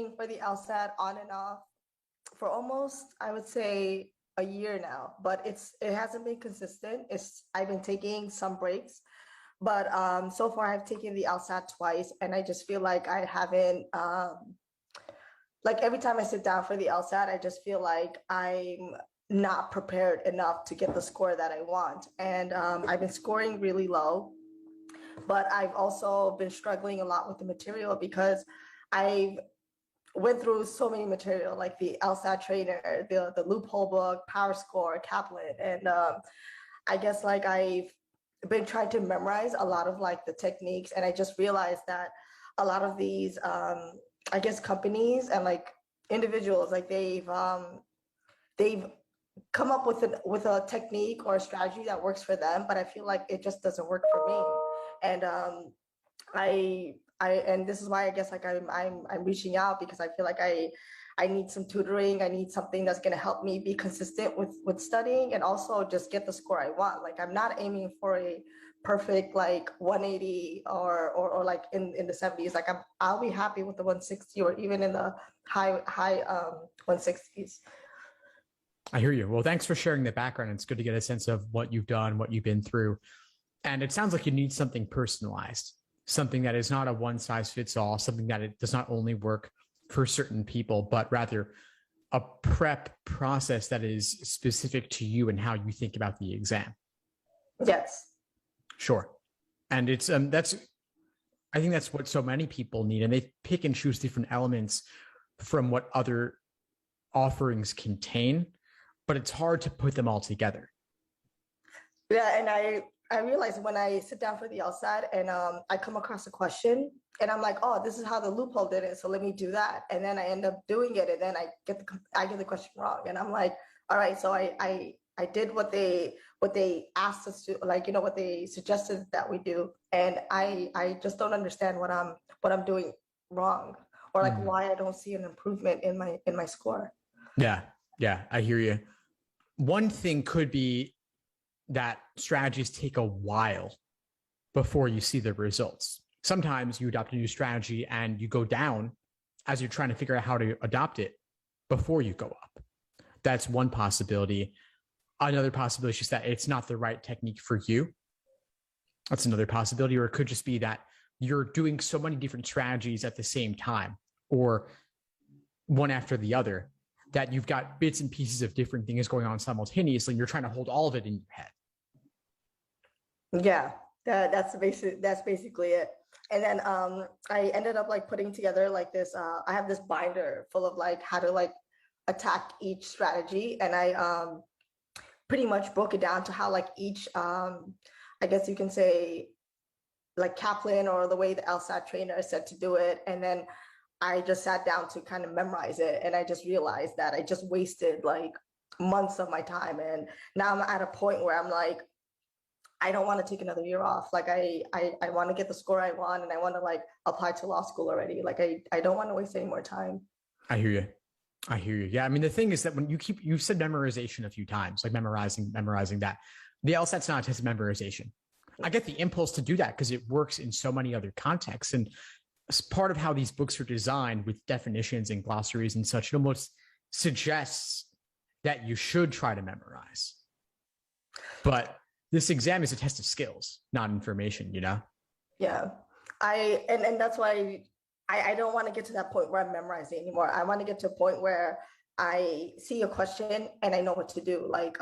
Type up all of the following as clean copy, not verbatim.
studying for the LSAT on and off for almost, I would say, a year now, but it hasn't been consistent. I've been taking some breaks, but so far I've taken the LSAT twice, and I just feel like I haven't like every time I sit down for the LSAT, I just feel like I'm not prepared enough to get the score that I want. And I've been scoring really low, but I've also been struggling a lot with the material because I've went through so many material like the LSAT trainer, the loophole book, Power Score, Kaplan, and I guess like I've been trying to memorize a lot of like the techniques, and I just realized that a lot of these I guess companies and like individuals like they've come up with a technique or a strategy that works for them, but I feel like it just doesn't work for me. And and this is why I guess like I'm reaching out because I feel like I need some tutoring. I need something that's going to help me be consistent with studying and also just get the score I want. Like I'm not aiming for a perfect like 180 or like in the 70s. Like I'll be happy with the 160 or even in the high 160s. I hear you. Well, thanks for sharing the background. It's good to get a sense of what you've done, what you've been through. And it sounds like you need something personalized, something that is not a one size fits all, something that it does not only work for certain people, but rather a prep process that is specific to you and how you think about the exam. Yes. Sure. And it's, I think that's what so many people need. And they pick and choose different elements from what other offerings contain, but it's hard to put them all together. Yeah. And I realized when I sit down for the LSAT and I come across a question and I'm like, oh, this is how the loophole did it, so let me do that. And then I end up doing it, and then I get the question wrong, and I'm like, all right, so I did what they asked us to, like, you know, what they suggested that we do, and I just don't understand what I'm doing wrong, or like why I don't see an improvement in my score. Yeah, I hear you. One thing could be that strategies take a while before you see the results. Sometimes you adopt a new strategy and you go down as you're trying to figure out how to adopt it before you go up. That's one possibility. Another possibility is just that it's not the right technique for you. That's another possibility. Or it could just be that you're doing so many different strategies at the same time or one after the other that you've got bits and pieces of different things going on simultaneously, and you're trying to hold all of it in your head. Yeah, that's basically it. And then I ended up like putting together like this. I have this binder full of like how to like attack each strategy, and I pretty much broke it down to how like each I guess you can say like Kaplan or the way the LSAT trainer said to do it, and then I just sat down to kind of memorize it, and I just realized that I just wasted like months of my time, and now I'm at a point where I'm like, I don't want to take another year off. Like I want to get the score I want, and I want to like apply to law school already. Like I don't want to waste any more time. I hear you. Yeah. I mean, the thing is that when you've said memorization a few times, like memorizing that. The LSAT's not a test of memorization. I get the impulse to do that because it works in so many other contexts. And as part of how these books are designed with definitions and glossaries and such, it almost suggests that you should try to memorize. But this exam is a test of skills, not information, you know? Yeah. And that's why I don't want to get to that point where I'm memorizing anymore. I want to get to a point where I see a question and I know what to do. Like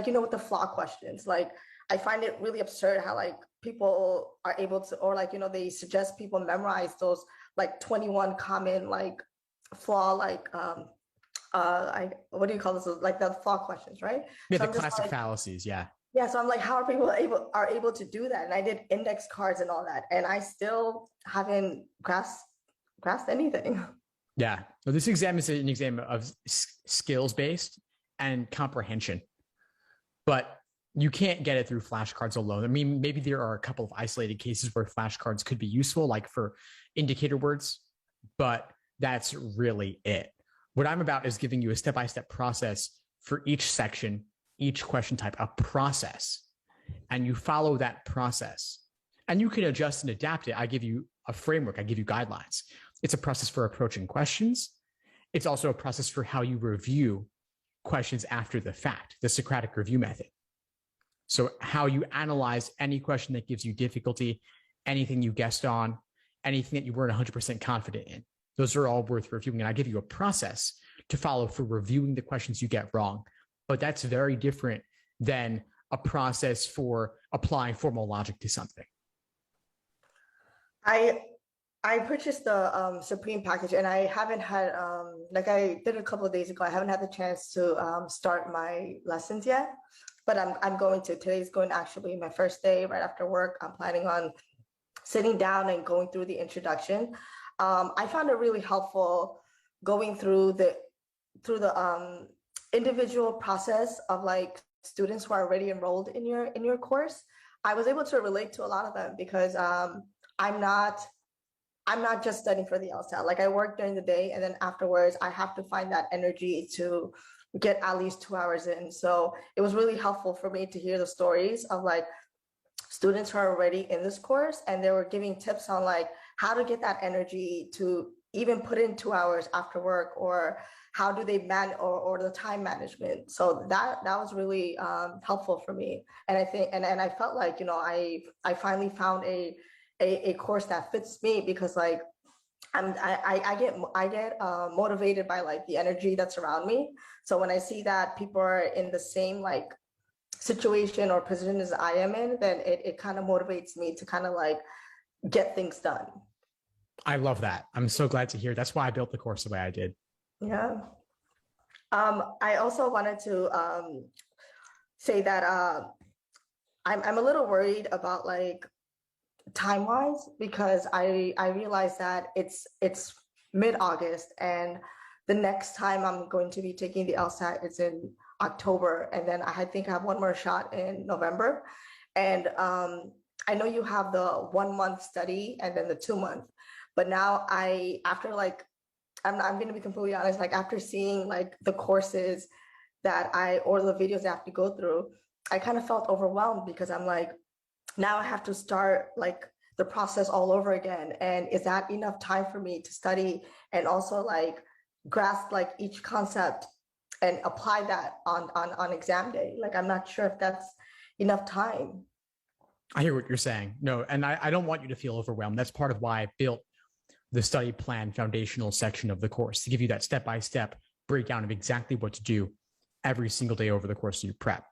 you know, with the flaw questions, like I find it really absurd how like people are able to, or like, you know, they suggest people memorize those like 21 common like flaw, like what do you call this? Like the flaw questions, right? Yeah, so the classic fallacies. Yeah. Yeah, so I'm like, how are people able to do that? And I did index cards and all that, and I still haven't grasped anything. Yeah, well, this exam is an exam of skills based and comprehension, but you can't get it through flashcards alone. I mean, maybe there are a couple of isolated cases where flashcards could be useful, like for indicator words, but that's really it. What I'm about is giving you a step-by-step process for each section, each question type, a process, and you follow that process, and you can adjust and adapt it. I give you a framework. I give you guidelines. It's a process for approaching questions. It's also a process for how you review questions after the fact, the Socratic review method. So how you analyze any question that gives you difficulty, anything you guessed on, anything that you weren't 100% confident in. Those are all worth reviewing. And I give you a process to follow for reviewing the questions you get wrong. But that's very different than a process for applying formal logic to something. I purchased the Supreme package, and I haven't had like I did a couple of days ago. I haven't had the chance to start my lessons yet, but I'm going to. Today's going to actually be my first day right after work. I'm planning on sitting down and going through the introduction. I found it really helpful going through the individual process of like students who are already enrolled in your course. I was able to relate to a lot of them because I'm not just studying for the LSAT. Like I work during the day, and then afterwards I have to find that energy to get at least 2 hours in. So it was really helpful for me to hear the stories of like students who are already in this course, and they were giving tips on like how to get that energy to even put in 2 hours after work, or how do they or the time management. So that was really helpful for me. And I think, and I felt like, I finally found a course that fits me, because like I get motivated by like the energy that's around me. So when I see that people are in the same like situation or position as I am in, then it kind of motivates me to kind of like get things done. I love that. I'm so glad to hear. That's why I built the course the way I did. Yeah. I also wanted to say that I'm a little worried about like time-wise, because I realized that it's mid-August, and the next time I'm going to be taking the LSAT is in October, and then I think I have one more shot in November. And I know you have the 1 month study and then the 2 month, but now after like I'm going to be completely honest, like after seeing like the courses or the videos I have to go through, I kind of felt overwhelmed, because I'm like, now I have to start like the process all over again. And is that enough time for me to study and also like grasp like each concept and apply that on exam day? Like, I'm not sure if that's enough time. I hear what you're saying. No, and I don't want you to feel overwhelmed. That's part of why I built the study plan foundational section of the course, to give you that step-by-step breakdown of exactly what to do every single day over the course of your prep.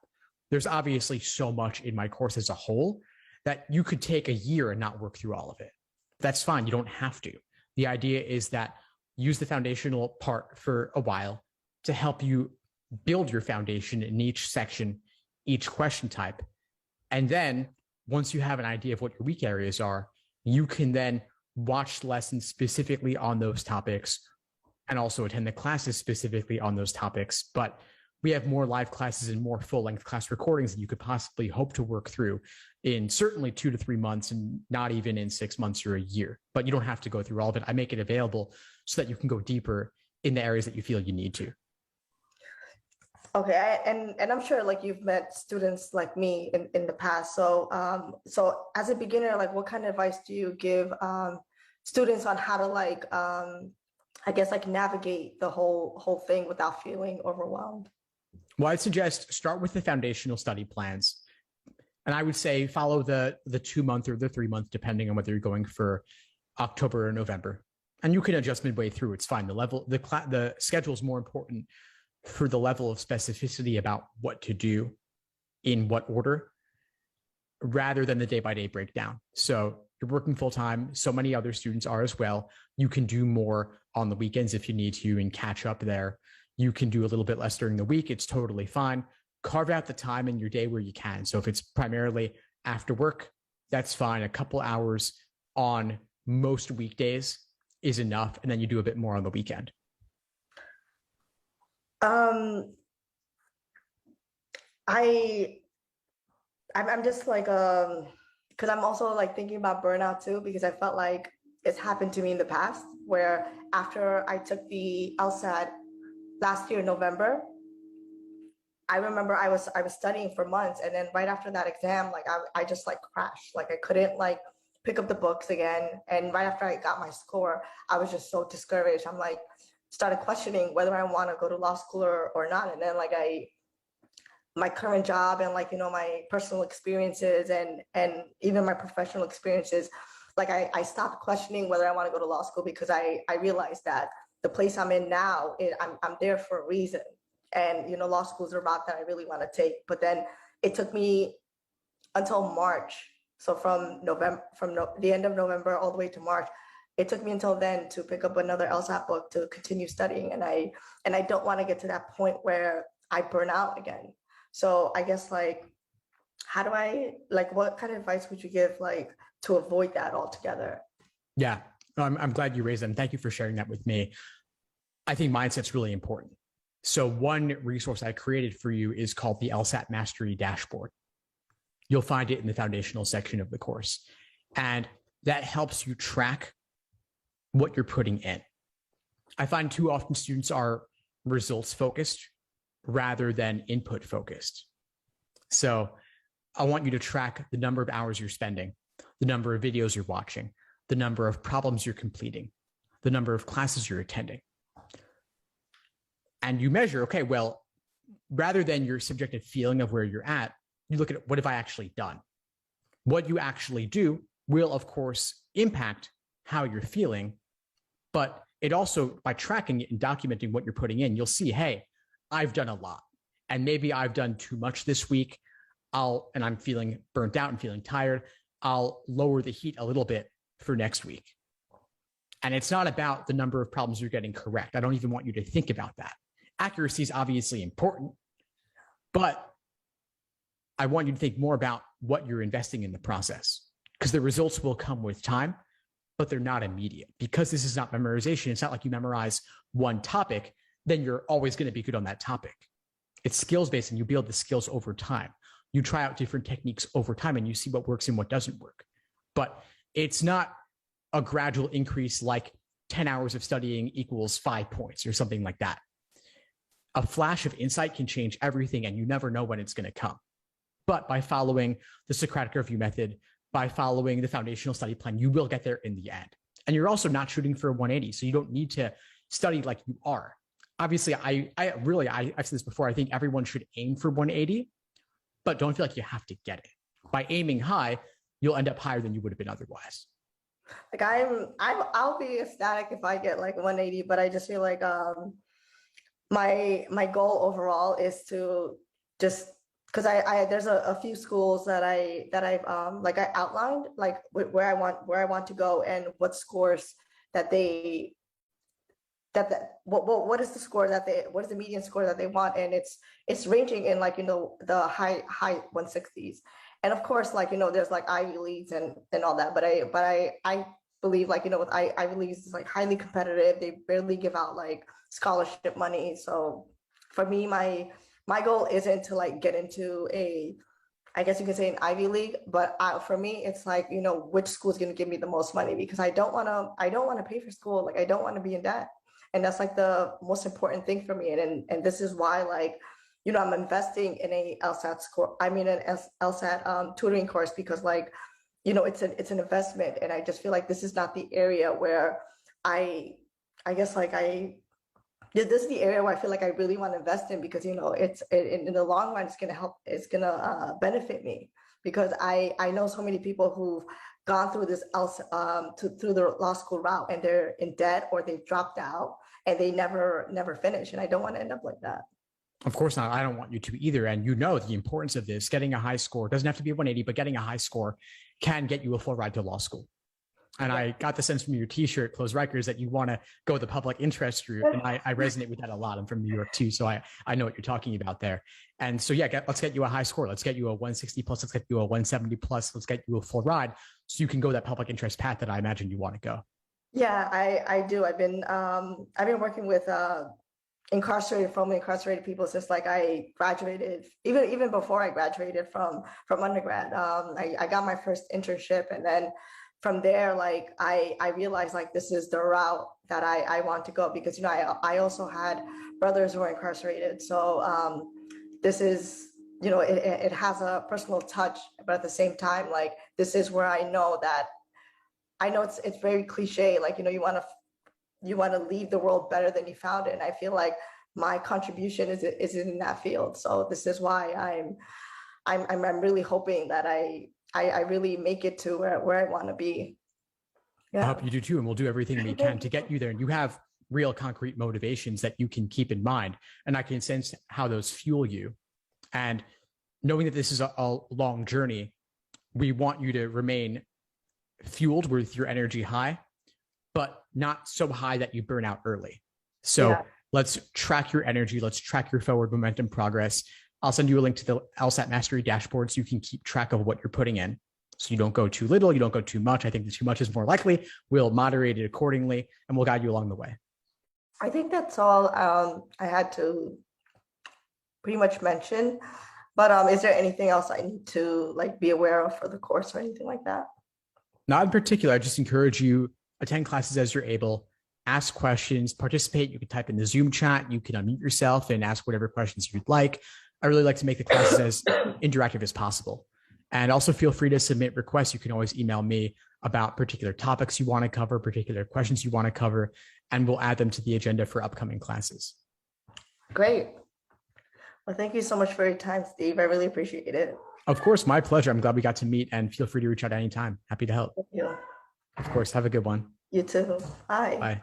There's obviously so much in my course as a whole that you could take a year and not work through all of it. That's fine. You don't have to. The idea is that use the foundational part for a while to help you build your foundation in each section, each question type. And then once you have an idea of what your weak areas are, you can then watch lessons specifically on those topics and also attend the classes specifically on those topics. But we have more live classes and more full-length class recordings than you could possibly hope to work through in certainly 2 to 3 months, and not even in 6 months or a year. But you don't have to go through all of it. I make it available so that you can go deeper in the areas that you feel you need to. Okay, and I'm sure like you've met students like me in the past. So so as a beginner, like what kind of advice do you give students on how to like I guess like navigate the whole thing without feeling overwhelmed? Well, I'd suggest start with the foundational study plans. And I would say follow the 2 month or the 3 month, depending on whether you're going for October or November. And you can adjust midway through. It's fine. The schedule is more important for the level of specificity about what to do in what order, rather than the day-by-day breakdown. So you're working full-time. So many other students are as well. You can do more on the weekends if you need to and catch up there. You can do a little bit less during the week. It's totally fine. Carve out the time in your day where you can. So if it's primarily after work, that's fine. A couple hours on most weekdays is enough. And then you do a bit more on the weekend. I'm just like because I'm also like thinking about burnout too, because I felt like it's happened to me in the past, where after I took the LSAT last year in November, I remember I was studying for months, and then right after that exam, like I just like crashed. Like I couldn't like pick up the books again. And right after I got my score, I was just so discouraged. I'm like, started questioning whether I want to go to law school or not. And then like my current job and like, my personal experiences and even my professional experiences, like I stopped questioning whether I want to go to law school because I realized that the place I'm in now, I'm there for a reason. And, law school is a route that I really want to take. But then it took me until March. So from the end of November all the way to March, it took me until then to pick up another LSAT book to continue studying. And I don't want to get to that point where I burn out again. So I guess like, how do I, like, what kind of advice would you give like to avoid that altogether? Yeah, I'm glad you raised them. Thank you for sharing that with me. I think mindset's really important. So one resource I created for you is called the LSAT Mastery Dashboard. You'll find it in the foundational section of the course. And that helps you track what you're putting in. I find too often students are results focused rather than input focused. So I want you to track the number of hours you're spending, the number of videos you're watching, the number of problems you're completing, the number of classes you're attending. And you measure, okay, well, rather than your subjective feeling of where you're at, you look at what have I actually done? What you actually do will, of course, impact how you're feeling, but it also, by tracking it and documenting what you're putting in, you'll see, hey, I've done a lot. And maybe I've done too much this week. And I'm feeling burnt out and feeling tired. I'll lower the heat a little bit for next week. And it's not about the number of problems you're getting correct. I don't even want you to think about that. Accuracy is obviously important, but I want you to think more about what you're investing in the process, because the results will come with time, but they're not immediate. Because this is not memorization, it's not like you memorize one topic, then you're always going to be good on that topic. It's skills-based, and you build the skills over time. You try out different techniques over time, and you see what works and what doesn't work. But it's not a gradual increase like 10 hours of studying equals 5 points or something like that. A flash of insight can change everything, and you never know when it's going to come. But by following the Socratic review method, by following the foundational study plan, you will get there in the end. And you're also not shooting for a 180, so you don't need to study like you are. Obviously, I've said this before, I think everyone should aim for 180, but don't feel like you have to get it. By aiming high, you'll end up higher than you would have been otherwise. Like I'll be ecstatic if I get like 180, but I just feel like my goal overall is to just, because I there's a few schools that I've like I outlined like where I want to go and what scores that they what is the score that what is the median score that they want, and it's ranging in like the high 160s, and of course like there's like Ivy Leagues and all that, but I believe like with Ivy Leagues is like highly competitive. They barely give out like scholarship money, so for me my goal isn't to like get into I guess you could say an Ivy League, but for me, it's like, which school is going to give me the most money, because I don't want to pay for school. Like, I don't want to be in debt. And that's like the most important thing for me. And this is why, like, I'm investing in a LSAT score. I mean, an LSAT tutoring course, because like, it's an investment. And I just feel like this is not the area where I guess like this is the area where I feel like I really want to invest in, because it's in the long run, it's gonna benefit me, because I know so many people who've gone through this through the law school route, and they're in debt or they've dropped out and they never finish, and I don't want to end up like that. Of course not. I don't want you to either. And the importance of this. Getting a high score doesn't have to be 180, but getting a high score can get you a full ride to law school. And yeah. I got the sense from your t-shirt, Close Rikers, that you want to go the public interest route. And I resonate with that a lot. I'm from New York too, so I know what you're talking about there. And so, yeah, let's get you a high score. Let's get you a 160 plus. Let's get you a 170 plus. Let's get you a full ride so you can go that public interest path that I imagine you want to go. Yeah, I do. I've been working with formerly incarcerated people since like I graduated, even before I graduated from undergrad. I got my first internship, and then from there, like I realized like this is the route that I want to go, because I also had brothers who were incarcerated, so this is it has a personal touch, but at the same time, like this is where I know that I know it's very cliche, like, you know, you want to leave the world better than you found it. And I feel like my contribution is in that field. So this is why I'm really hoping that I really make it to where I want to be. I Yeah. hope you do too, and we'll do everything we can to get you there. And you have real concrete motivations that you can keep in mind, and I can sense how those fuel you. And knowing that this is a long journey, we want you to remain fueled with your energy high, but not so high that you burn out early. So let's track your energy. Let's track your forward momentum progress. I'll send you a link to the LSAT Mastery dashboard so you can keep track of what you're putting in. So you don't go too little, you don't go too much. I think the too much is more likely. We'll moderate it accordingly, and we'll guide you along the way. I think that's all I had to pretty much mention. But is there anything else I need to like be aware of for the course or anything like that? Not in particular. I just encourage you, attend classes as you're able, ask questions, participate. You can type in the Zoom chat, you can unmute yourself and ask whatever questions you'd like. I really like to make the classes as interactive as possible. And also feel free to submit requests. You can always email me about particular topics you want to cover, particular questions you want to cover, and we'll add them to the agenda for upcoming classes. Great. Well, thank you so much for your time, Steve. I really appreciate it. Of course, my pleasure. I'm glad we got to meet, and feel free to reach out anytime. Happy to help. Thank you. Of course. Have a good one. You too. Bye. Bye.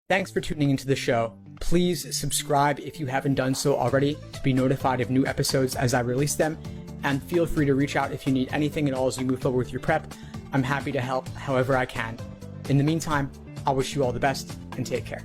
Thanks for tuning into the show. Please subscribe if you haven't done so already to be notified of new episodes as I release them. And feel free to reach out if you need anything at all as you move forward with your prep. I'm happy to help however I can. In the meantime, I'll wish you all the best and take care.